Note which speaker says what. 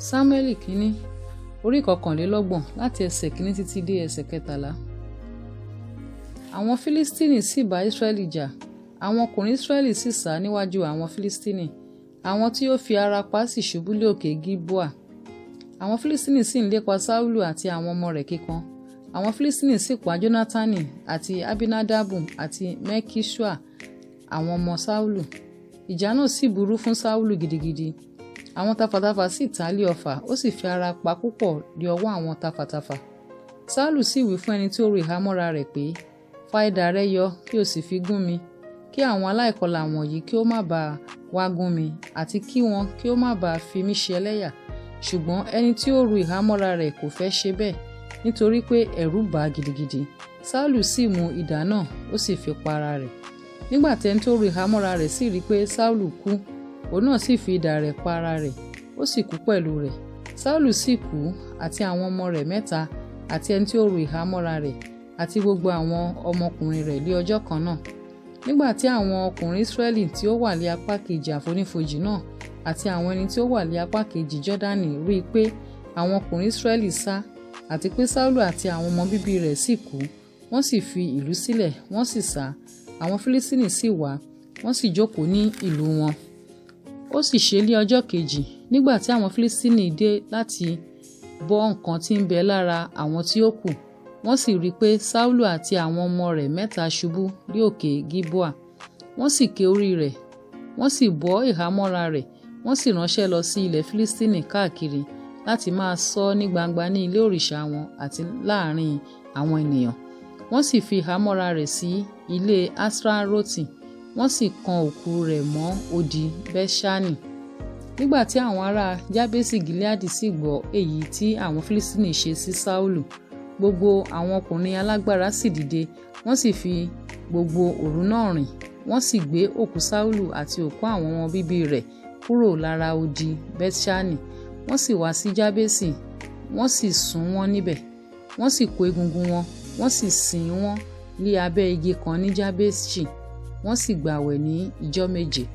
Speaker 1: Sámúẹ́lì kínní orí 21 láti ẹsẹ̀ kínní títí dé ẹsẹ̀ 13. Àwọn Fílístínì sì bá Ísírẹ́lì jà, àwọn ọkùnrin Ísírẹ́lì sì sá níwájú àwọn Fílístínì, àwọn tí ó fi ara pa sì ṣubú lé òkè Gíbóà. Àwọn Fílístínì sì ń lépa Sáúlù àti àwọn ọmọ rẹ̀ kíkan. Àwọn Fílístínì sì pa Jónátánì àti Abinadabu àti Mẹ́kíṣúà àwọn ọmọ Sáúlù. Ìjà náà sì burú fún Sáúlù gidigidi. Àwọn tafàtafà sì ta lé ọfà, ó sì fi ara pa púpọ̀ lé ọwọ́ àwọn tafàtafà. Sáúlù sì wí fún ẹni tí ó ru ìhámọ́ra rẹ̀ pé, fa idà rẹ yọ kí o sì fi gún mi, kí àwọn aláìkọlà wọ̀nyí kí ó má bàa wá gún mi, àti kí wọn kí ó má bàa fi mí ṣe ẹlẹ́yà. Ṣùgbọ́n ẹni tí ó ru ìhámọ́ra rẹ̀ kò fẹ́ ṣe bẹ́ẹ̀, nítorí pé ẹ̀rù bà á gidigidi. Sáúlù sì mú idà náà, ó sì fi pa ara rẹ̀. Nígbà tí ẹni tó ru ìhámọ́ra rẹ̀ sì rí pé Sáúlù kú, òun náà sì fi idà rẹ̀ pa ara rẹ̀, ó sì kú pẹ̀lú rẹ̀. Sáúlù sì kú, àti àwọn ọmọ rẹ̀ 3, àti ẹni tí ó ru ìhámọ́ra rẹ̀, àti gbogbo àwọn ọmọkùnrin rẹ̀ lé ọjọ́ kan náà. Nígbà tí àwọn ọkùnrin Ísírẹ́lì tí ó wà lé apá kejì àfonífojì náà, àti àwọn ẹni tí ó wà lé apá kejì Jọ́dánì rí i pé àwọn ọkùnrin Ísírẹ́lì sá, àti pé Sáúlù àti àwọn ọmọ bíbí rẹ̀ sì kú, wọ́n sì fi ìlú sílẹ̀, wọ́n sì sá. Àwọn Fílístínì sì wá, wọ́n sì jókòó ní ìlú wọn. Ó sì ṣe lé ọjọ́ kejì, nígbà tí àwọn Fílístínì dé láti bọ́ nǹkan tí ń bẹ lára àwọn tí ó kù, wọ́n sì rí i pé Sáúlù àti àwọn ọmọ rẹ̀ 3 ṣubú lé òkè Gíbóà. Wọ́n sì ké orí rẹ̀, wọ́n sì bọ́ ìhámọ́ra rẹ̀, wọ́n sì ránṣẹ́ lọ sí ilẹ̀ Fílístínì káàkiri láti máa sọ ní gbangba ní ilé òrìṣà wọn àti láàrin àwọn ènìyàn. Wọ́n sì fi ìhámọ́ra rẹ̀ sí ilé Astaroti, wọ́n sì kan òkú rẹ̀ mọ́ odi Bẹ́ṣánì. Nígbà tí àwọn ará Jábésì Gileadi sì gbọ́ èyí tí àwọn Fílístínì ṣe sí Sáúlù, gbogbo àwọn ọkùnrin alágbára sì dìde, wọ́n sì fi gbogbo òru náà rìn. Wọ́n sì gbé òkú Sáúlù àti òkú àwọn ọmọ bíbí rẹ̀ kúrò lára odi Bẹ́ṣánì, wọ́n sì wá sí Jábésì, wọ́n sì sun wọ́n níbẹ̀. Wọ́n sì kó egungun wọn, wọ́n sì sin wọ́n lé abẹ́ igi kan ní Jábésì, wọ́n sì gbààwẹ̀ ní ijọ́ 7.